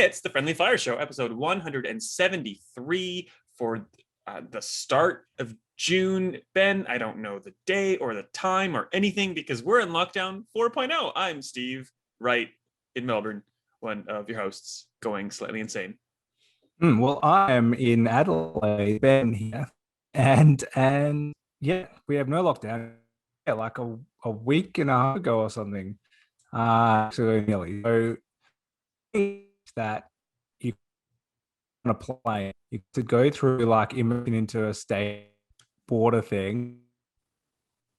It's the Friendly Fire Show, episode 173 for the start of June. Ben, I don't know the day or the time or anything because we're in lockdown 4.0. I'm Steve, Wright in Melbourne, one of your hosts, going slightly insane. Well, I am in Adelaide, Ben here, and yeah, we have no lockdown. Yeah, like a week and a half ago or something. So nearly. So that you on a plane, you could go through like immersion into a state border thing,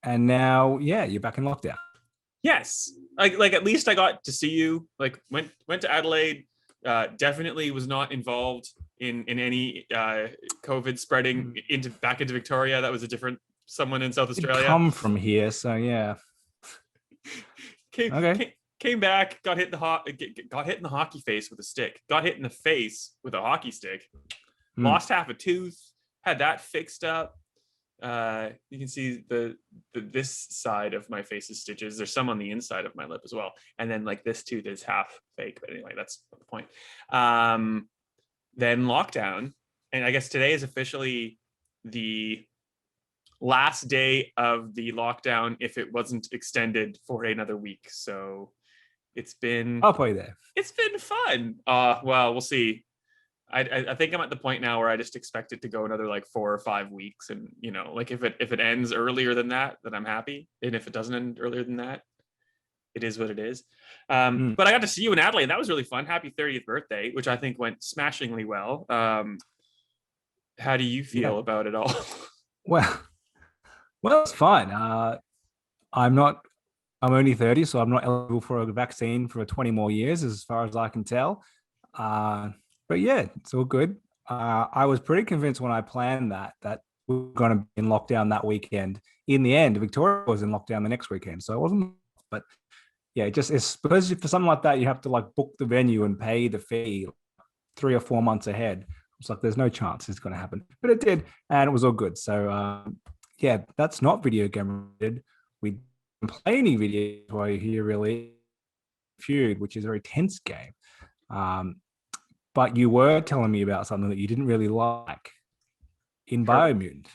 and now you're back in lockdown. Yes, like at least I got to see you. Like went to Adelaide. Definitely was not involved in any COVID spreading back into Victoria. That was a different someone in South Australia. Come from here, so yeah. Came back, got hit in the hockey face with a stick. Got hit in the face with a hockey stick. Lost half a tooth. Had that fixed up. You can see this side of my face's stitches. There's some on the inside of my lip as well, and then like this tooth is half fake. But anyway, that's not the point. Then lockdown, and I guess today is officially the last day of the lockdown if it wasn't extended for another week. So it's been halfway there. It's been fun. Well, we'll see. I think I'm at the point now where I just expect it to go another like 4 or 5 weeks, and like if it ends earlier than that, then I'm happy, and if it doesn't end earlier than that, it is what it is. But I got to see you in Adelaide. That was really fun. Happy 30th birthday, which I think went smashingly well. How do you feel about it all? Well, it's fine. I'm only 30, so I'm not eligible for a vaccine for 20 more years, as far as I can tell. But yeah, it's all good. I was pretty convinced when I planned that we were going to be in lockdown that weekend. In the end, Victoria was in lockdown the next weekend, so it wasn't. But yeah, it's because for something like that, you have to like book the venue and pay the fee 3 or 4 months ahead. It's like there's no chance it's going to happen, but it did, and it was all good. So yeah, that's not video game related. We didn't play any videos while you're here, really. Feud, which is a very tense game. But you were telling me about something that you didn't really like in Biomutant.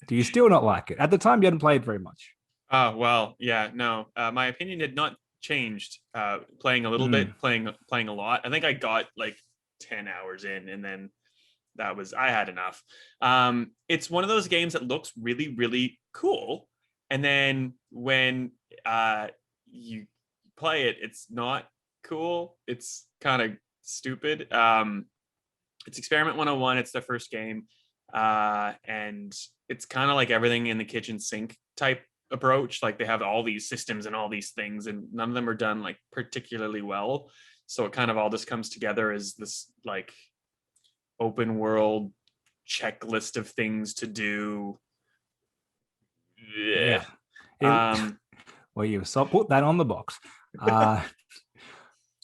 Do you still not like it? At the time, you hadn't played very much. Well, yeah, no. My opinion had not changed. Playing a little bit, playing a lot. I think I got like 10 hours in, and then I had enough. It's one of those games that looks really, really cool, and then when you play it, it's not cool. It's kind of stupid. It's Experiment 101. It's the first game, and it's kind of like everything in the kitchen sink type approach. Like they have all these systems and all these things, and none of them are done like particularly well. So it kind of all just comes together as this like open world checklist of things to do. Yeah. Well, you put that on the box.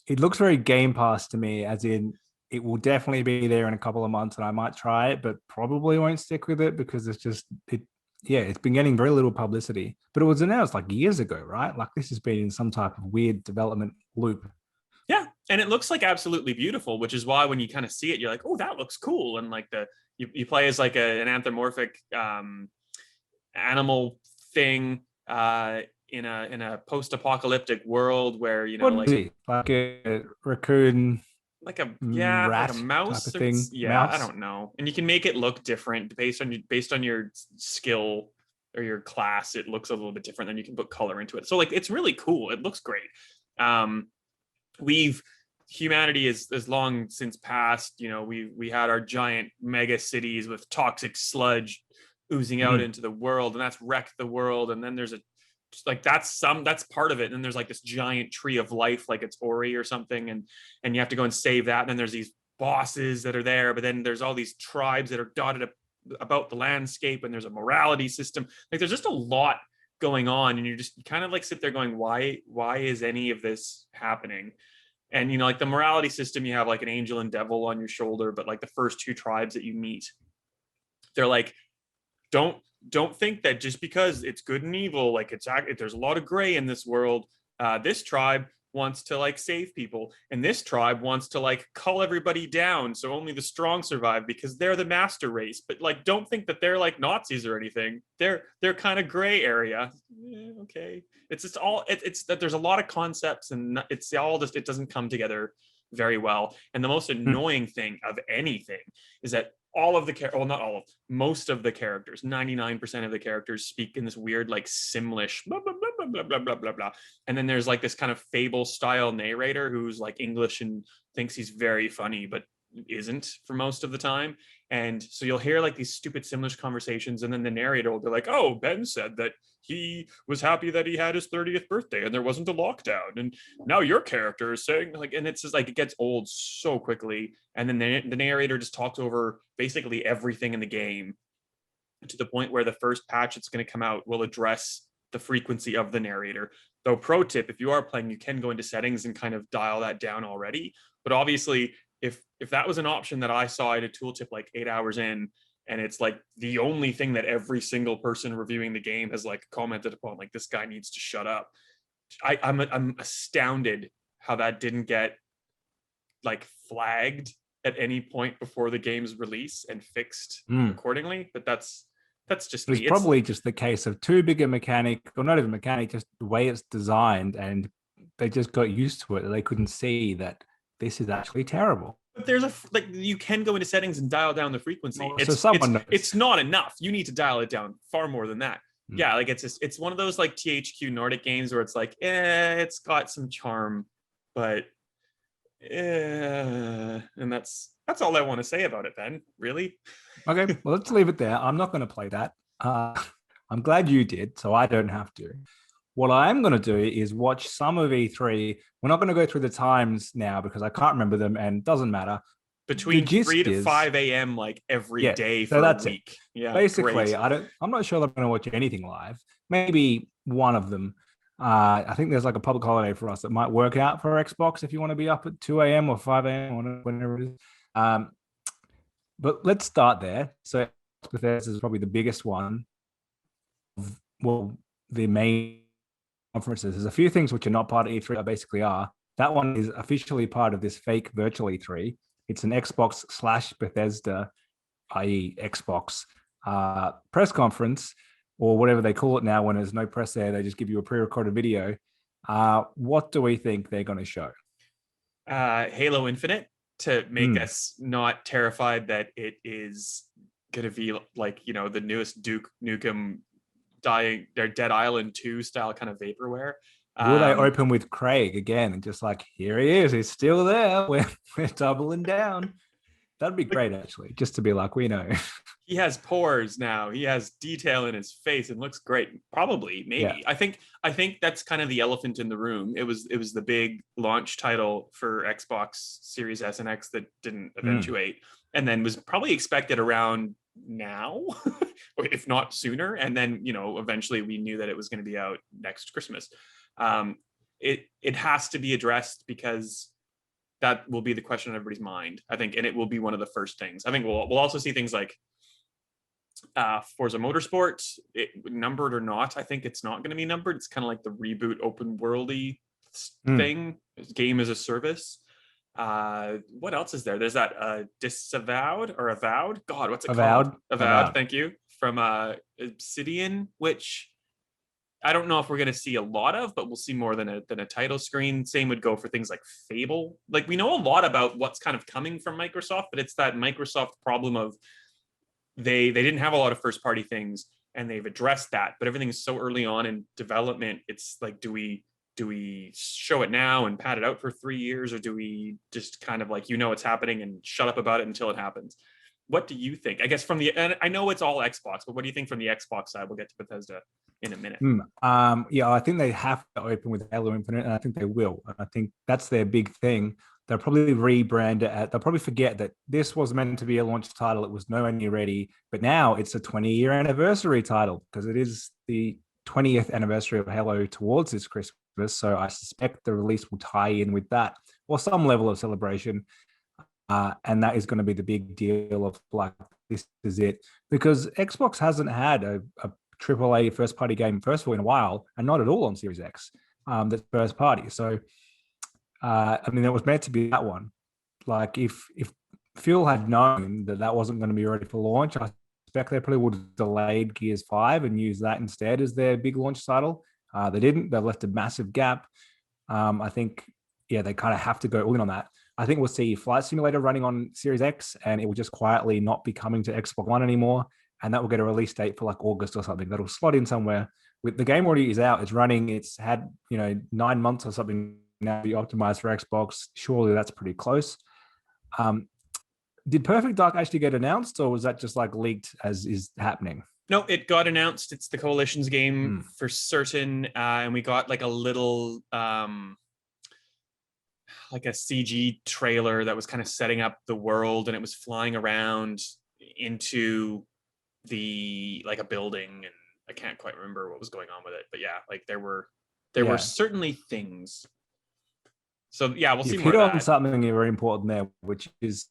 It looks very Game Pass to me, as in it will definitely be there in a couple of months and I might try it, but probably won't stick with it because it's been getting very little publicity. But it was announced like years ago, right? Like this has been in some type of weird development loop. Yeah, and it looks like absolutely beautiful, which is why when you kind of see it, you're like, oh, that looks cool. And like you play as like an anthropomorphic animal thing in a post-apocalyptic world where like a raccoon, like a rat, like a mouse type of thing. Mouse? I don't know. And you can make it look different based on your skill or your class. It looks a little bit different, then you can put color into it. So like it's really cool. It looks great. Humanity is long since passed. We had our giant mega cities with toxic sludge oozing out into the world, and that's wrecked the world. And then there's that's part of it. And then there's like this giant tree of life, like it's Ori or something, and you have to go and save that. And then there's these bosses that are there, but then there's all these tribes that are dotted up about the landscape, and there's a morality system. Like there's just a lot going on, and you kind of like sit there going, why is any of this happening? And like the morality system, you have like an angel and devil on your shoulder, but like the first 2 tribes that you meet, they're like, don't think that just because it's good and evil, like there's a lot of gray in this world. This tribe wants to like save people, and this tribe wants to like cull everybody down so only the strong survive because they're the master race. But like, don't think that they're like Nazis or anything. They're kind of gray area. Okay, it's just all it's that there's a lot of concepts, and it's all just, it doesn't come together very well. And the most annoying thing of anything is that all of the well, not all of, most of the characters, 99% of the characters speak in this weird like Simlish blah blah blah blah blah blah blah blah. And then there's like this kind of fable style narrator who's like English and thinks he's very funny but isn't for most of the time. And so you'll hear like these stupid Simlish conversations, and then the narrator will be like, oh, Ben said that he was happy that he had his 30th birthday and there wasn't a lockdown, and now your character is saying like, and it's just like, it gets old so quickly. And then the narrator just talks over basically everything in the game, to the point where the first patch that's going to come out will address the frequency of the narrator. Though, pro tip, if you are playing, you can go into settings and kind of dial that down already. But obviously, if that was an option that I saw in a tooltip like 8 hours in, and it's like the only thing that every single person reviewing the game has like commented upon, like, this guy needs to shut up. I'm astounded how that didn't get like flagged at any point before the game's release and fixed accordingly. But that's just it's probably just the case of too big a mechanic, or not even mechanic, just the way it's designed, and they just got used to it. They couldn't see that this is actually terrible. But there's you can go into settings and dial down the frequency. So it's not enough. You need to dial it down far more than that. Yeah, like it's one of those like THQ Nordic games where it's like, it's got some charm, but and that's all I want to say about it, Ben. Really? Okay, well, let's leave it there. I'm not going to play that. I'm glad you did, so I don't have to. What I am going to do is watch some of E3. We're not going to go through the times now because I can't remember them, and it doesn't matter. Between 3 to 5 a.m. like every day for a week. Yeah, basically, great. I'm not sure that I'm going to watch anything live. Maybe one of them. I think there's like a public holiday for us that might work out for Xbox if you want to be up at 2 a.m. or 5 a.m. or whenever it is. But let's start there. So Bethesda is probably the biggest one. Well, the main conferences. There's a few things which are not part of E3 that basically are. That one is officially part of this fake virtual E3. It's an Xbox/Bethesda, i.e. Xbox, press conference, or whatever they call it now when there's no press there. They just give you a pre-recorded video. What do we think they're going to show? Halo Infinite, to make us not terrified that it is going to be like, the newest Duke Nukem Dead Island 2 style kind of vaporware. Will they open with Craig again and just like, here he is, he's still there, we're doubling down? That'd be great, actually, just to be like, we know. He has pores now. He has detail in his face and looks great. Probably, maybe. Yeah. I think that's kind of the elephant in the room. It was the big launch title for Xbox Series S and X that didn't eventuate, and then was probably expected around now, if not sooner. And then, eventually we knew that it was going to be out next Christmas. It has to be addressed because that will be the question on everybody's mind, I think, and it will be one of the first things. I think we'll also see things like Forza Motorsport, numbered or not. I think it's not going to be numbered. It's kind of like the reboot open worldy thing, game as a service. What else is there? There's that Disavowed or Avowed. God, what's it called? Avowed. Thank you. From Obsidian, which I don't know if we're going to see a lot of, but we'll see more than a title screen. Same would go for things like Fable. Like, we know a lot about what's kind of coming from Microsoft, but it's that Microsoft problem of they didn't have a lot of first party things, and they've addressed that, but everything's so early on in development. It's like, do we show it now and pad it out for 3 years, or do we just kind of like, it's happening and shut up about it until it happens? What do you think? I guess and I know it's all Xbox, but what do you think from the Xbox side? We'll get to Bethesda in a minute. Yeah, I think they have to open with Halo Infinite, and I think they will. I think that's their big thing. They'll probably rebrand it. They'll probably forget that this was meant to be a launch title. It was nowhere near ready, but now it's a 20-year anniversary title because it is the 20th anniversary of Halo towards this Christmas. So I suspect the release will tie in with that, or some level of celebration. And that is going to be the big deal of like, this is it. Because Xbox hasn't had a AAA first-party game, first of all, in a while, and not at all on Series X, that's first party. So I mean, it was meant to be that one. Like if Phil had known that that wasn't going to be ready for launch, I expect they probably would have delayed Gears 5 and used that instead as their big launch title. They didn't. They left a massive gap. I think, yeah, they kind of have to go all in on that. I think we'll see Flight Simulator running on Series X, and it will just quietly not be coming to Xbox One anymore. And that will get a release date for like August or something. That'll slot in somewhere. With the game already is out, it's running. It's had 9 months or something now to be optimized for Xbox. Surely that's pretty close. Did Perfect Dark actually get announced, or was that just like leaked as is happening? No, it got announced. It's the Coalition's game for certain, and we got like a little like a CG trailer that was kind of setting up the world, and it was flying around into the like a building, and I can't quite remember what was going on with it, but yeah, like there were certainly things. So yeah, we'll see more hit of on that. something very important there, which is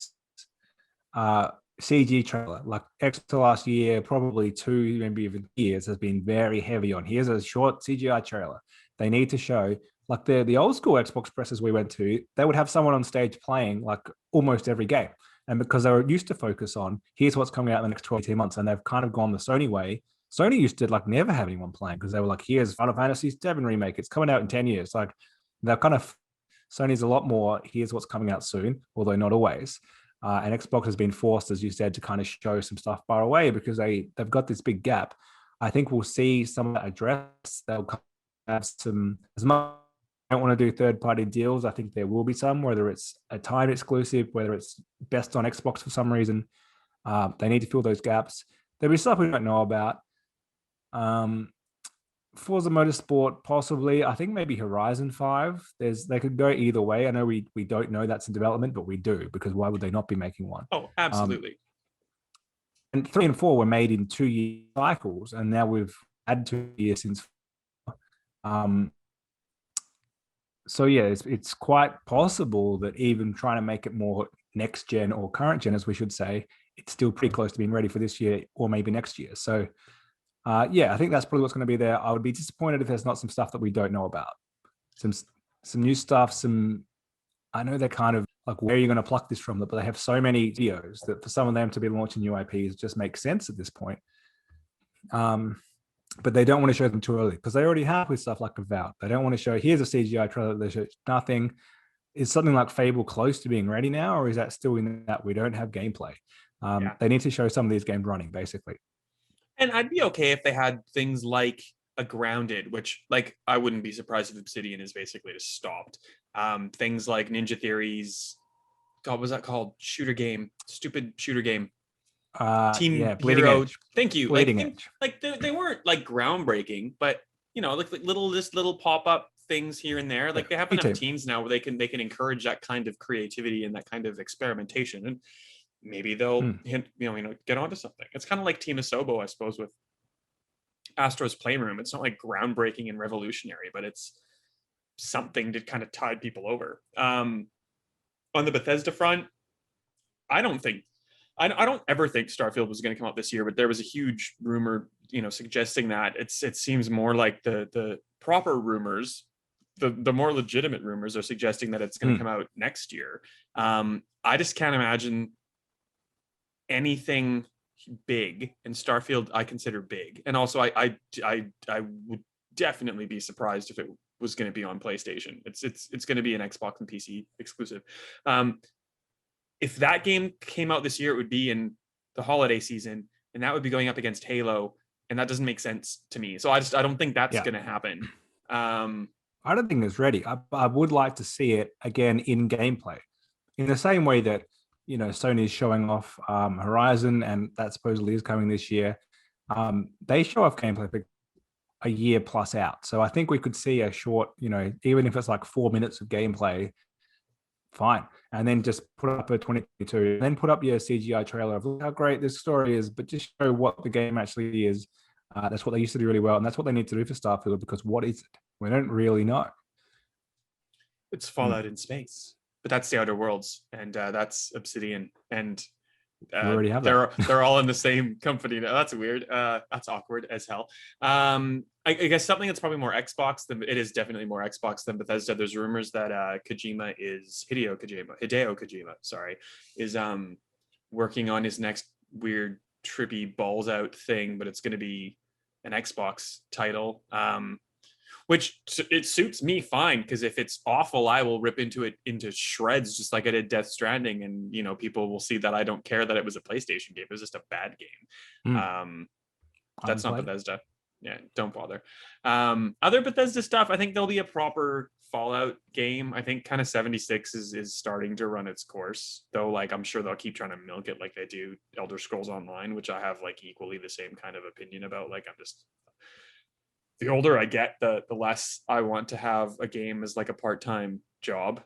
CG trailer. Like X last year, probably 2, maybe even years, has been very heavy on. Here's a short CGI trailer. They need to show, like the old school Xbox presses we went to, they would have someone on stage playing like almost every game. And because they were used to focus on, here's what's coming out in the next 12, 18 months, and they've kind of gone the Sony way. Sony used to like never have anyone playing because they were like, here's Final Fantasy VII remake. It's coming out in 10 years. Like they're kind of, Sony's a lot more, here's what's coming out soon, although not always. And Xbox has been forced, as you said, to kind of show some stuff far away because they've got this big gap. I think we'll see some of that addressed. They'll have some, as much I don't want to do third-party deals. I think there will be some, whether it's a time exclusive, whether it's best on Xbox for some reason. They need to fill those gaps. There'll be stuff we don't know about. Forza Motorsport, possibly. I think maybe Horizon 5. They could go either way. I know we don't know that's in development, but we do, because why would they not be making one? Oh, absolutely. And 3 and 4 were made in 2-year cycles, and now we've had 2 years since. So yeah, it's quite possible that even trying to make it more next gen or current gen, as we should say, it's still pretty close to being ready for this year or maybe next year. So yeah, I think that's probably what's going to be there. I would be disappointed if there's not some stuff that we don't know about. Some new stuff. I know they're kind of like, where are you going to pluck this from? But they have so many videos that for some of them to be launching new IPs just makes sense at this point. But they don't want to show them too early because they already have with stuff like Avowed. They don't want to show, here's a CGI trailer, they show nothing. Is something like Fable close to being ready now, or is that still in that we don't have gameplay? They need to show some of these games running, basically. And I'd be okay if they had things like a Grounded, which like I wouldn't be surprised if Obsidian is basically just stopped. Things like Ninja Theory's, God, what was that called? Stupid shooter game. Team Hero. Edge. Thank you. Bleeding Edge. Like they weren't like groundbreaking, but like little pop-up things here and there. Like they have enough teams now where they can encourage that kind of creativity and that kind of experimentation, and maybe they'll get onto something. It's kind of like Team Asobo, I suppose, with Astro's Playroom. It's not like groundbreaking and revolutionary, but it's something to kind of tide people over. On the Bethesda front, I don't ever think Starfield was going to come out this year, but there was a huge rumor, suggesting that it seems more like the proper rumors, the more legitimate rumors are suggesting that it's going to come out next year. I just can't imagine anything big, and Starfield I consider big, and also I would definitely be surprised if it was going to be on PlayStation. It's going to be an Xbox and PC exclusive. If that game came out this year, it would be in the holiday season, and that would be going up against Halo, and that doesn't make sense to me. So I don't think that's going to happen. I don't think it's ready. I would like to see it again in gameplay, in the same way that Sony is showing off Horizon, and that supposedly is coming this year. They show off gameplay for a year plus out, so I think we could see a short, even if it's like 4 minutes of gameplay. Fine. And then just put up a 22, and then put up your CGI trailer of how great this story is, but just show what the game actually is. That's what they used to do really well, and that's what they need to do for Starfield, because what is it? We don't really know. It's Fallout in space, but that's the Outer Worlds, and that's Obsidian. And You already have that. They're all in the same company now. That's weird. That's awkward as hell. I guess something that's probably more Xbox than it is definitely more Xbox than Bethesda. There's rumors that Hideo Kojima, sorry, is working on his next weird trippy balls out thing, but it's going to be an Xbox title. Which it suits me fine, because if it's awful, I will rip into it into shreds, just like I did Death Stranding, and people will see that I don't care that it was a PlayStation game. It was just a bad game. That's not Bethesda. Yeah, don't bother. Other Bethesda stuff, I think there'll be a proper Fallout game. I think kind of 76 is starting to run its course, though. Like, I'm sure they'll keep trying to milk it like they do Elder Scrolls Online, which I have like equally the same kind of opinion about. Like, I'm just, the older I get, the less I want to have a game as like a part-time job.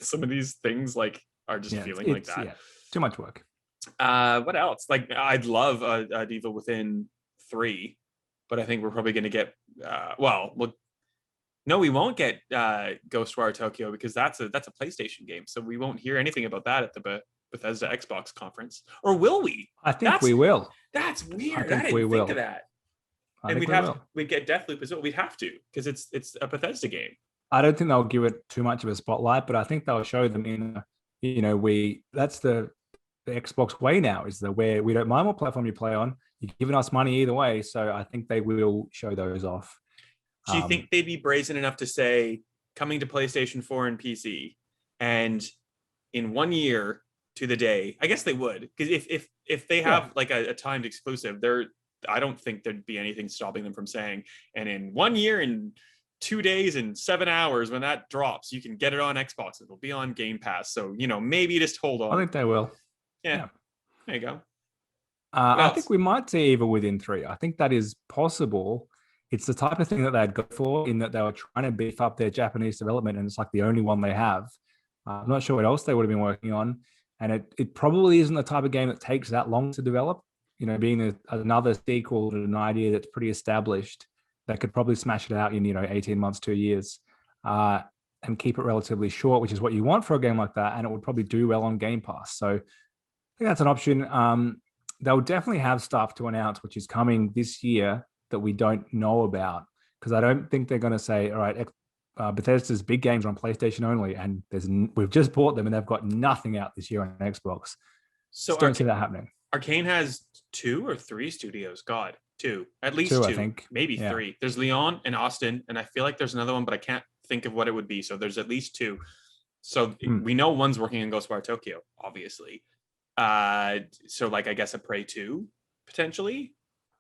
Some of these things like are just feeling like that. Yeah, too much work. What else? Like, I'd love a Evil Within 3, but I think we're probably going to get no, we won't get Ghostwire Tokyo, because that's a PlayStation game, so we won't hear anything about that at the Bethesda Xbox conference. Or will we? I think we will. That's weird. I didn't think of that. And we'd get Deathloop as well. We'd have to, because it's a Bethesda game. I don't think they'll give it too much of a spotlight, but I think they'll show them that's the Xbox way now, is where we don't mind what platform you play on. You're giving us money either way, so I think they will show those off. Do you think they'd be brazen enough to say coming to PlayStation 4 and PC, and in 1 year to the day? I guess they would, because if they have like a timed exclusive, I don't think there'd be anything stopping them from saying, and in 1 year and 2 days and 7 hours, when that drops, you can get it on Xbox. It'll be on Game Pass. So, maybe just hold on. I think they will. Yeah. There you go. I think we might see Evil Within 3. I think that is possible. It's the type of thing that they'd go for, in that they were trying to beef up their Japanese development, and it's like the only one they have. I'm not sure what else they would have been working on. And it probably isn't the type of game that takes that long to develop. Being another sequel to an idea that's pretty established, that could probably smash it out in 18 months, 2 years, and keep it relatively short, which is what you want for a game like that, and it would probably do well on Game Pass. So I think that's an option. They'll definitely have stuff to announce which is coming this year that we don't know about, because I don't think they're going to say, all right, Bethesda's big games are on PlayStation only, and we've just bought them and they've got nothing out this year on Xbox. So don't see that happening. Arcane has 2 or 3 studios. God, 2. At least 2, I think. Maybe 3. There's Leon and Austin, and I feel like there's another one, but I can't think of what it would be. So there's at least 2. So we know one's working on Ghostwire Tokyo, obviously. So like, I guess a Prey 2, potentially,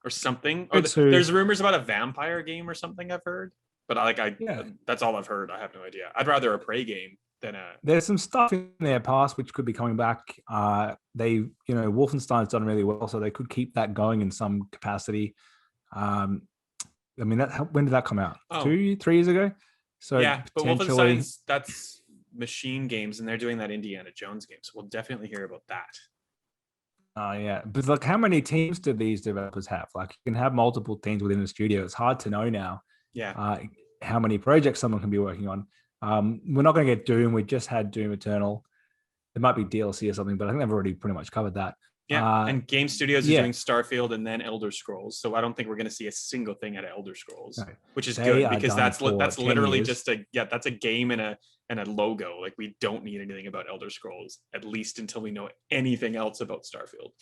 or something. Or there's rumors about a vampire game or something I've heard. But that's all I've heard. I have no idea. I'd rather a Prey game than a... There's some stuff in their past which could be coming back. Wolfenstein's done really well, so they could keep that going in some capacity. When did that come out? 2-3 years ago? So yeah, but Wolfenstein's, that's Machine Games, and they're doing that Indiana Jones game, so we'll definitely hear about that. But like, how many teams do these developers have? Like, you can have multiple teams within the studio. It's hard to know now. How many projects someone can be working on. We're not going to get Doom. We just had Doom Eternal. There might be DLC or something, but I think they've already pretty much covered that. And Game Studios is doing Starfield and then Elder Scrolls. So I don't think we're going to see a single thing at Elder Scrolls, which is good, because that's literally years. Just that's a game and a logo. Like, we don't need anything about Elder Scrolls, at least until we know anything else about Starfield.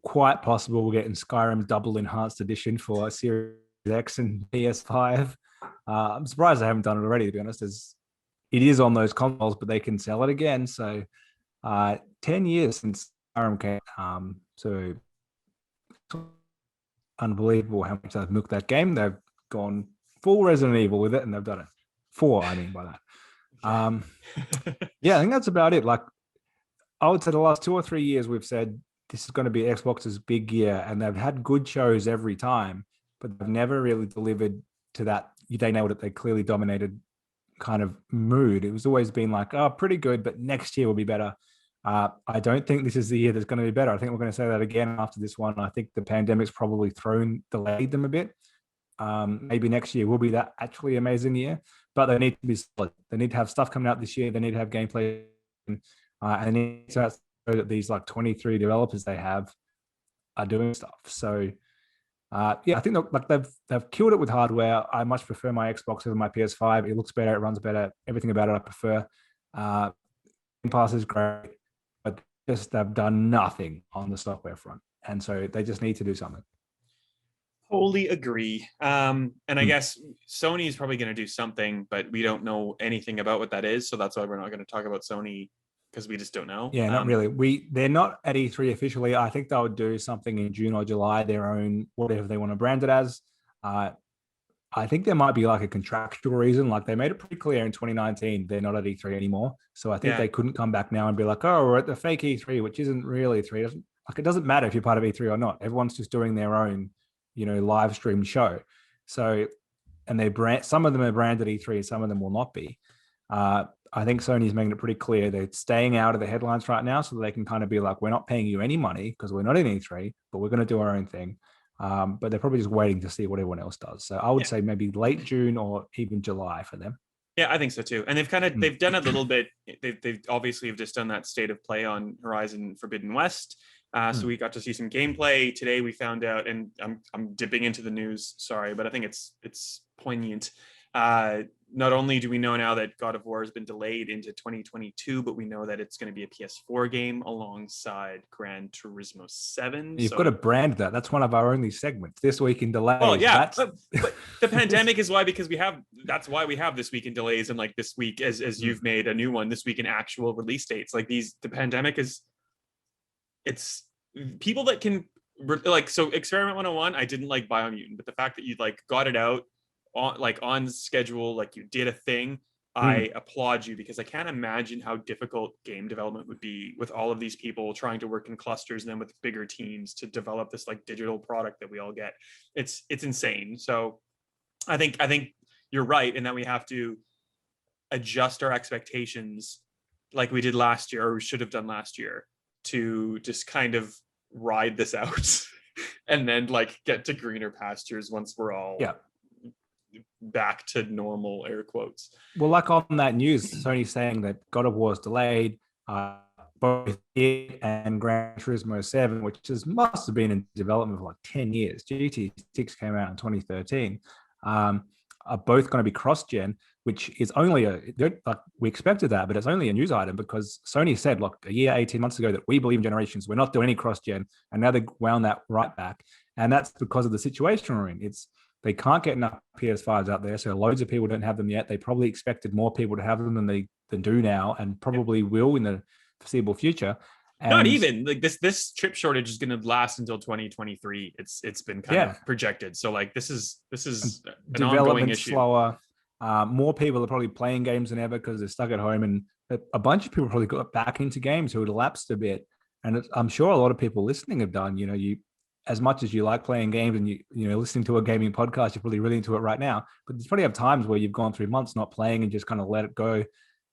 Quite possible we're getting Skyrim Double Enhanced Edition for Series X and PS5. I'm surprised they haven't done it already, to be honest, as it is on those consoles, but they can sell it again. So 10 years since Skyrim came, so unbelievable how much they've milked that game. They've gone full Resident Evil with it, and they've done it. 4, I mean by that. I think that's about it. Like, I would say the last 2 or 3 years, we've said this is going to be Xbox's big year, and they've had good shows every time, but they've never really delivered to that. They nailed it. They clearly dominated kind of mood. It was always been like, pretty good, but next year will be better. I don't think this is the year that's going to be better. I think we're going to say that again after this one. I think the pandemic's probably delayed them a bit. Maybe next year will be that actually amazing year, but they need to be solid. They need to have stuff coming out this year. They need to have gameplay, and they need to have that these like 23 developers they have are doing stuff. So yeah, I think like they've killed it with hardware. I much prefer my Xbox over my PS5. It looks better, it runs better, everything about it I prefer. Game Pass is great, but just they've done nothing on the software front, and so they just need to do something. Totally agree. And I guess Sony is probably going to do something, but we don't know anything about what that is. So that's why we're not going to talk about Sony, because we just don't know. Yeah, not really. They're not at E3 officially. I think they'll do something in June or July, their own, whatever they want to brand it as. I think there might be like a contractual reason. Like they made it pretty clear in 2019 they're not at E3 anymore. So I think they couldn't come back now and be like, oh, we're at the fake E3, which isn't really E3. It doesn't matter if you're part of E3 or not. Everyone's just doing their own, live stream show. So, and some of them are branded E3, some of them will not be. I think Sony's making it pretty clear they're staying out of the headlines right now so that they can kind of be like, we're not paying you any money because we're not in E3, but we're going to do our own thing. But they're probably just waiting to see what everyone else does. So I would say maybe late June or even July for them. Yeah, I think so too. And they've done a little bit. They've obviously have just done that state of play on Horizon Forbidden West. So we got to see some gameplay today. We found out, and I'm dipping into the news. Sorry, but I think it's poignant. Not only do we know now that God of War has been delayed into 2022, but we know that it's going to be a PS4 game alongside Gran Turismo 7. You've got to brand that. That's one of our only segments. This Week in Delays. Oh, yeah. But the pandemic is why, because that's why we have This Week in Delays, and like this week, as you've made a new one, This Week in Actual Release Dates. Like the pandemic it's people that can, like, so Experiment 101, I didn't like Biomutant, but the fact that you like got it out on schedule, like you did a thing, I applaud you, because I can't imagine how difficult game development would be with all of these people trying to work in clusters and then with bigger teams to develop this like digital product that we all get. It's insane. So I think you're right in that we have to adjust our expectations like we did last year, or we should have done last year, to just kind of ride this out and then like get to greener pastures once we're all back to normal, air quotes. Well, like on that news, Sony's saying that God of War is delayed, both it and Gran Turismo 7, which must have been in development for like 10 years. GT6 came out in 2013. Are both going to be cross-gen, which is only we expected that, but it's only a news item because Sony said, look, a year, 18 months ago, that we believe in generations, we're not doing any cross-gen, and now they wound that right back. And that's because of the situation we're in. They can't get enough PS5s out there, so loads of people don't have them yet. They probably expected more people to have them than do now, and probably will in the foreseeable future. And not even like this chip shortage is going to last until 2023. It's been kind of projected. So like this is an ongoing issue. Slower. More people are probably playing games than ever because they're stuck at home, and a bunch of people probably got back into games who had lapsed a bit. And I'm sure a lot of people listening have done. You as much as you like playing games and you listening to a gaming podcast, you're probably really into it right now. But there's probably have times where you've gone through months not playing and just kind of let it go,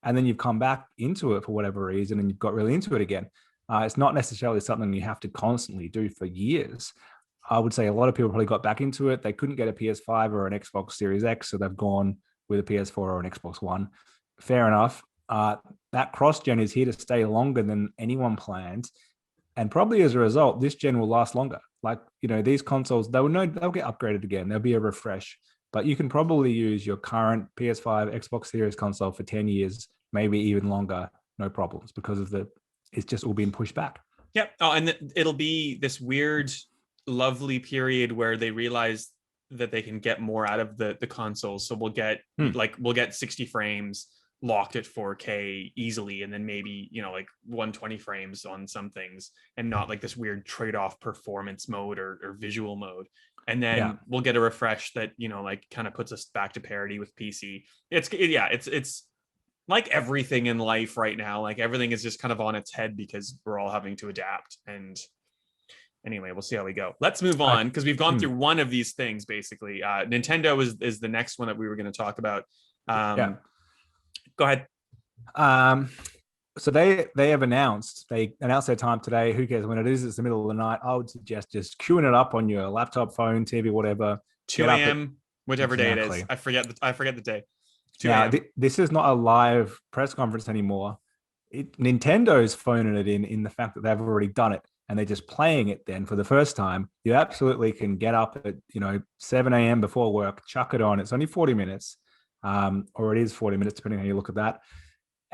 and then you've come back into it for whatever reason, and you've got really into it again. It's not necessarily something you have to constantly do for years. I would say a lot of people probably got back into it. They couldn't get a PS5 or an Xbox Series X, so they've gone with a PS4 or an Xbox One. Fair enough. That cross-gen is here to stay longer than anyone planned. And probably as a result, this gen will last longer. Like, these consoles, they'll get upgraded again. There'll be a refresh. But you can probably use your current PS5, Xbox Series console for 10 years, maybe even longer, no problems, because of it's just all being pushed back. Yep. Oh, and it'll be this weird, lovely period where they realize that they can get more out of the consoles. So we'll get 60 frames locked at 4K easily, and then maybe 120 frames on some things, and not like this weird trade-off performance mode or visual mode. And then we'll get a refresh that kind of puts us back to parity with PC. It's like everything in life right now, like everything is just kind of on its head because we're all having to adapt. And anyway, we'll see how we go. Let's move on, because we've gone through one of these things basically. Nintendo is the next one that we were going to talk about. Go ahead. So they announced their time today. Who cares when it is? It's the middle of the night. I would suggest just queuing it up on your laptop, phone, TV, whatever. 2 a.m. Whichever day it is. I forget the day. 2 a.m. This is not a live press conference anymore. Nintendo's phoning it in the fact that they've already done it and they're just playing it then for the first time. You absolutely can get up at 7 a.m. before work, chuck it on. It's only 40 minutes, or it is 40 minutes depending on how you look at that,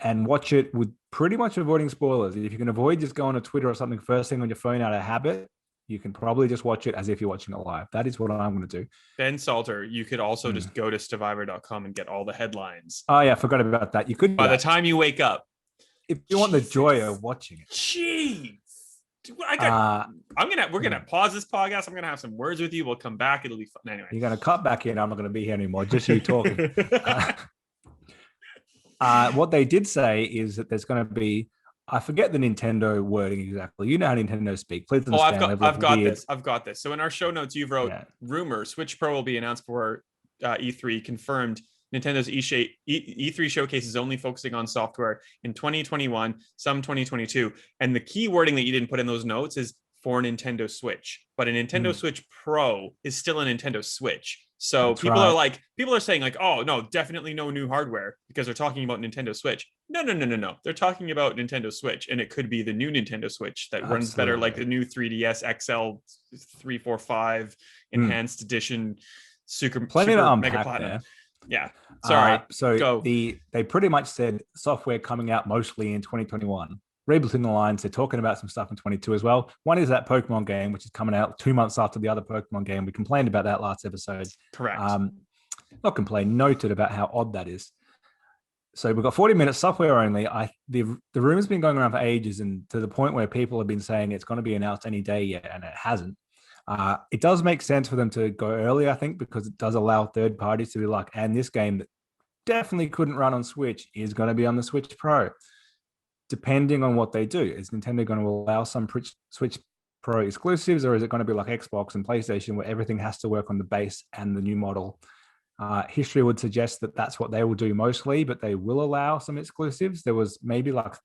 and watch it with pretty much avoiding spoilers. If you can avoid just going to Twitter or something first thing on your phone out of habit, you can probably just watch it as if you're watching it live. That is what I'm going to do. Ben Salter, you could also just go to Stevivor.com and get all the headlines. Oh yeah, I forgot about that. You could by the time you wake up. If you want the joy of watching it. Jeez. We're gonna pause this podcast. I'm gonna have some words with you. We'll come back. It'll be fun. Anyway. You're gonna cut back in. I'm not gonna be here anymore. Just you talking. What they did say is that there's going to be, I forget the Nintendo wording exactly. You know how Nintendo speak. Please understand. I've got this. So in our show notes, you've wrote rumor Switch Pro will be announced for E3. Confirmed. Nintendo's E3 showcase is only focusing on software in 2021, some 2022. And the key wording that you didn't put in those notes is for Nintendo Switch. But a Nintendo Switch Pro is still a Nintendo Switch. So that's people are saying like, oh no, definitely no new hardware because they're talking about Nintendo Switch. No. They're talking about Nintendo Switch, and it could be the new Nintendo Switch that runs better, like the new 3DS XL 345 Enhanced Edition, super mega platinum. There. Yeah, sorry. They pretty much said software coming out mostly in 2021. Read between the lines, they're talking about some stuff in 22 as well. One is that Pokemon game, which is coming out 2 months after the other Pokemon game. We complained about that last episode. Correct. Not complained, noted about how odd that is. So we've got 40 minutes software only. The rumor's been going around for ages, and to the point where people have been saying it's going to be announced any day yet, and it hasn't. It does make sense for them to go early, I think, because it does allow third parties to be like, and this game that definitely couldn't run on Switch is going to be on the Switch Pro. Depending on what they do, is Nintendo going to allow some Switch Pro exclusives, or is it going to be like Xbox and PlayStation where everything has to work on the base and the new model? History would suggest that that's what they will do mostly, but they will allow some exclusives. There was maybe like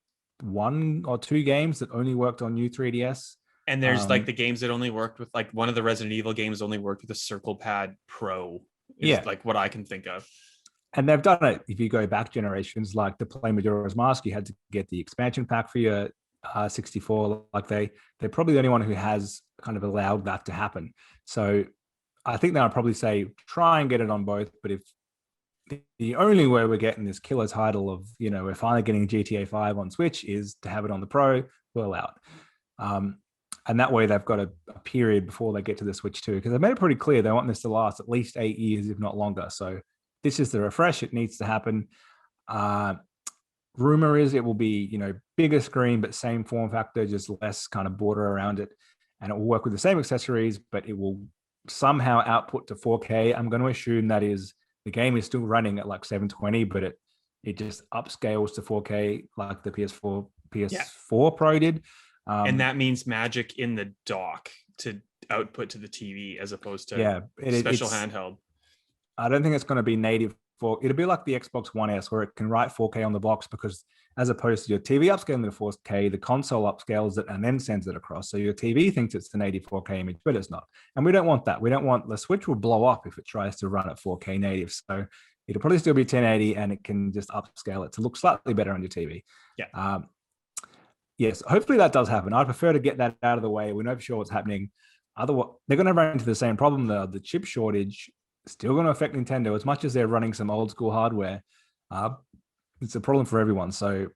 1 or 2 games that only worked on new 3DS. And there's like the games that only worked with, like one of the Resident Evil games only worked with a Circle Pad Pro. Is like what I can think of. And they've done it. If you go back generations, like to play Majora's Mask, you had to get the expansion pack for your 64. Like they're probably the only one who has kind of allowed that to happen. So I think they'll probably say try and get it on both. But if the only way we're getting this killer title of we're finally getting GTA 5 on Switch is to have it on the Pro, we'll allow it. And that way they've got a period before they get to the Switch 2, because they've made it pretty clear they want this to last at least 8 years, if not longer. So this is the refresh. It needs to happen. Rumor is it will be, bigger screen, but same form factor, just less kind of border around it. And it will work with the same accessories, but it will somehow output to 4K. I'm going to assume that is the game is still running at like 720, but it just upscales to 4K like the PS4 Pro did. And that means magic in the dock to output to the TV as opposed to special handheld. I don't think it's going to be native it'll be like the Xbox One S where it can write 4K on the box, because as opposed to your TV upscaling to 4K, the console upscales it and then sends it across. So your TV thinks it's the native 4K image, but it's not. And we don't want that. We don't want the Switch will blow up if it tries to run at 4K native. So it'll probably still be 1080 and it can just upscale it to look slightly better on your TV. Yeah. Yes, hopefully that does happen. I'd prefer to get that out of the way. We know for sure what's happening. Otherwise, they're going to run into the same problem though. The chip shortage still going to affect Nintendo as much as they're running some old school hardware. It's a problem for everyone. So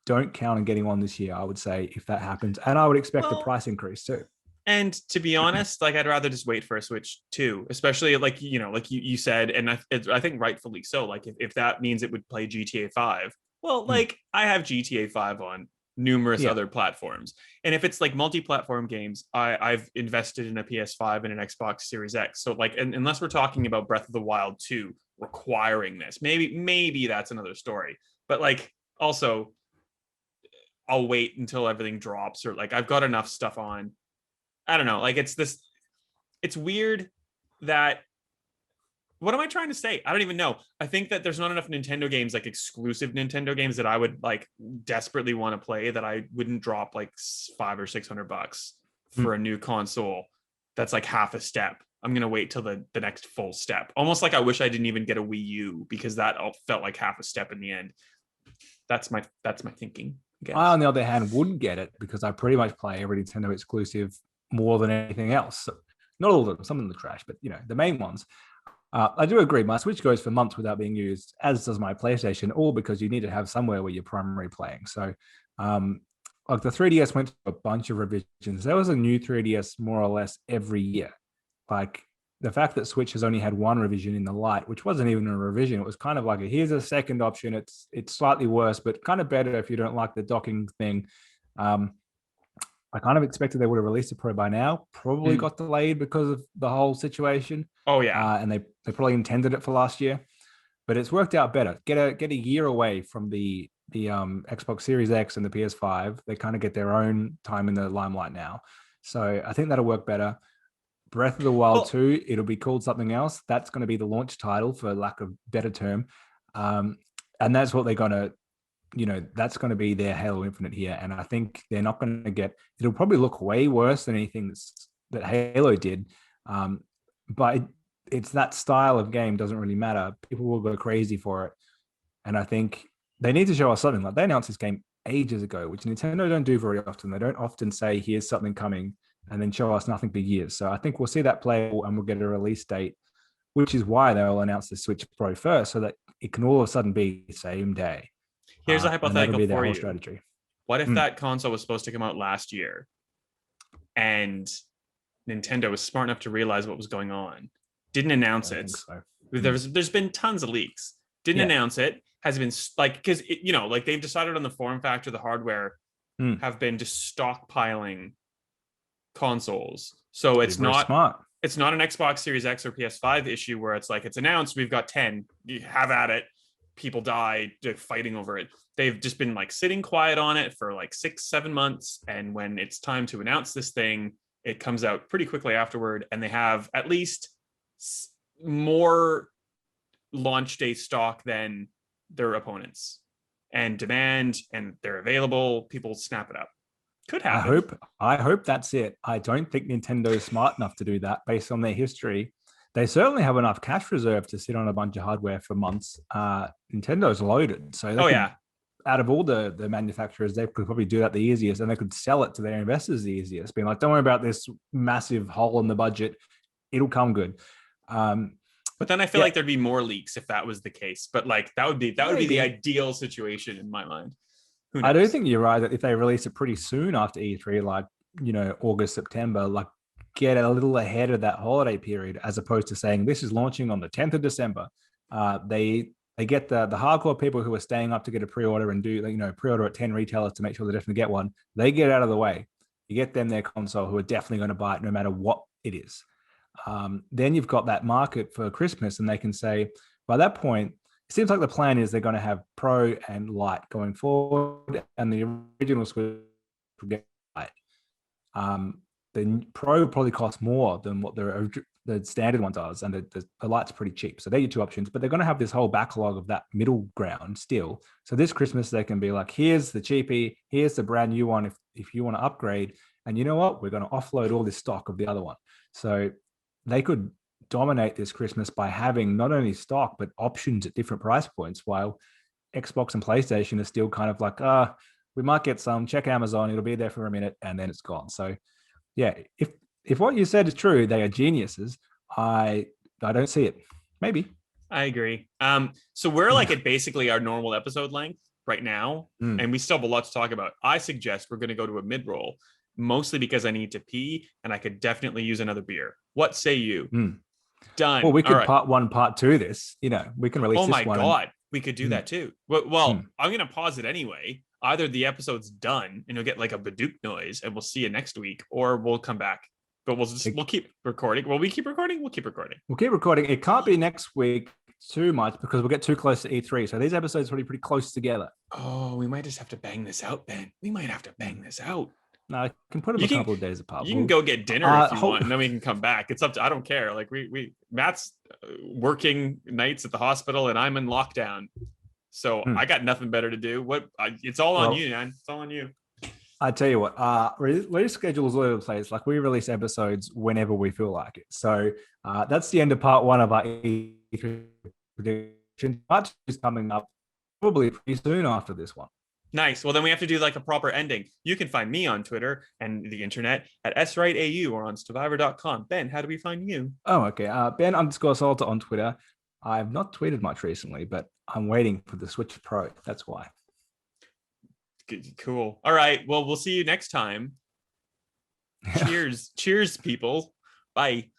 don't count on getting one this year, I would say, if that happens. And I would expect a price increase too. And to be honest, like I'd rather just wait for a Switch 2, especially like you said, and I think rightfully so. Like if that means it would play GTA 5, well, like I have GTA 5 on numerous other platforms, and if it's like multi-platform games, I've invested in a PS5 and an Xbox Series X. So like, unless we're talking about Breath of the Wild 2 requiring this, maybe that's another story. But like, also, I'll wait until everything drops, or like I've got enough stuff on. I don't know. Like it's weird that. What am I trying to say? I don't even know. I think that there's not enough Nintendo games, like exclusive Nintendo games, that I would like desperately want to play, that I wouldn't drop like $500 or $600 for a new console. That's like half a step. I'm going to wait till the next full step. Almost like I wish I didn't even get a Wii U, because that all felt like half a step in the end. That's my thinking. I, guess. on the other hand, wouldn't get it because I pretty much play every Nintendo exclusive more than anything else. So, not all of them, some of them are trash, but the main ones. I do agree. My Switch goes for months without being used, as does my PlayStation, all because you need to have somewhere where you're primarily playing. So, like the 3DS went through a bunch of revisions. There was a new 3DS more or less every year. Like the fact that Switch has only had one revision in the Lite, which wasn't even a revision, it was kind of like here's a second option. It's slightly worse, but kind of better if you don't like the docking thing. Um, I kind of expected they would have released a Pro by now. Probably got delayed because of the whole situation. Oh yeah. And they probably intended it for last year, but it's worked out better. Get a year away from the Xbox Series X and the PS5. They kind of get their own time in the limelight now. So I think that'll work better. Breath of the Wild 2, it'll be called something else. That's going to be the launch title, for lack of better term. And that's what they're going to, that's going to be their Halo Infinite here. And I think they're not going to it'll probably look way worse than anything that Halo did. But it's that style of game doesn't really matter. People will go crazy for it. And I think they need to show us something. Like they announced this game ages ago, which Nintendo don't do very often. They don't often say, here's something coming, and then show us nothing for years. So I think we'll see that play and we'll get a release date, which is why they'll announce the Switch Pro first, so that it can all of a sudden be the same day. Here's a hypothetical for you. Strategy. What if that console was supposed to come out last year and Nintendo was smart enough to realize what was going on, didn't announce it? So. There's been tons of leaks. Didn't announce it. Has been like, because like they've decided on the form factor, the hardware have been just stockpiling consoles. So it's not smart. It's not an Xbox Series X or PS5 issue where it's like it's announced we've got 10, you have at it, people die fighting over it. They've just been like sitting quiet on it for like 6-7 months, and when it's time to announce this thing, it comes out pretty quickly afterward, and they have at least more launch day stock than their opponents, and demand, and they're available, people snap it up. Could happen. I hope that's it. I don't think Nintendo is smart enough to do that based on their history. They certainly have enough cash reserve to sit on a bunch of hardware for months. Nintendo's loaded. So out of all the manufacturers, they could probably do that the easiest, and they could sell it to their investors the easiest, being like, don't worry about this massive hole in the budget. It'll come good. But then I feel like there'd be more leaks if that was the case. But like that would be the ideal situation in my mind. I do think you're right that if they release it pretty soon after E3, like, August, September, like get a little ahead of that holiday period, as opposed to saying this is launching on the 10th of December. They get the hardcore people who are staying up to get a pre-order and do, pre-order at 10 retailers to make sure they definitely get one. They get out of the way. You get them their console who are definitely going to buy it no matter what it is. Then you've got that market for Christmas, and they can say, by that point, it seems like the plan is they're going to have Pro and Lite going forward, and the original Switch will get Lite. The Pro probably costs more than what the standard one does, and the Lite's pretty cheap. So they're your two options, but they're going to have this whole backlog of that middle ground still. So this Christmas, they can be like, here's the cheapie, here's the brand new one if you want to upgrade, and you know what? We're going to offload all this stock of the other one. So they could dominate this Christmas by having not only stock but options at different price points, while Xbox and PlayStation are still kind of like, we might get some, check Amazon, it'll be there for a minute and then it's gone. So yeah, if what you said is true, they are geniuses. I don't see it. Maybe. I agree. So we're like at basically our normal episode length right now, and we still have a lot to talk about. I suggest we're going to go to a mid-roll, mostly because I need to pee and I could definitely use another beer. What say you? Done. Well, we could part 1, part 2 this. We can release this one. Oh my God. We could do that too. Well, I'm going to pause it anyway. Either the episode's done and you'll get like a Badook noise and we'll see you next week, or we'll come back. But we'll keep recording. Will we keep recording? We'll keep recording. We'll keep recording. It can't be next week too much because we'll get too close to E3. So these episodes will be pretty close together. Oh, we might just have to bang this out, Ben. We might have to bang this out. No, I can put them a couple of days apart. You can go get dinner if you want, and then we can come back. It's up to, I don't care. Like Matt's working nights at the hospital, and I'm in lockdown, so I got nothing better to do. It's all on you, man. It's all on you. I tell you what, release schedules all over the place. Like we release episodes whenever we feel like it. So that's the end of part 1 of our E3 prediction. Much is coming up probably pretty soon after this one. Nice. Well, then we have to do like a proper ending. You can find me on Twitter and the internet at swrightau or on Stevivor.com. Ben, how do we find you? Oh, okay. Ben_Salter on Twitter. I've not tweeted much recently, but I'm waiting for the Switch Pro. That's why. Cool. All right. Well, we'll see you next time. Cheers. Cheers, people. Bye.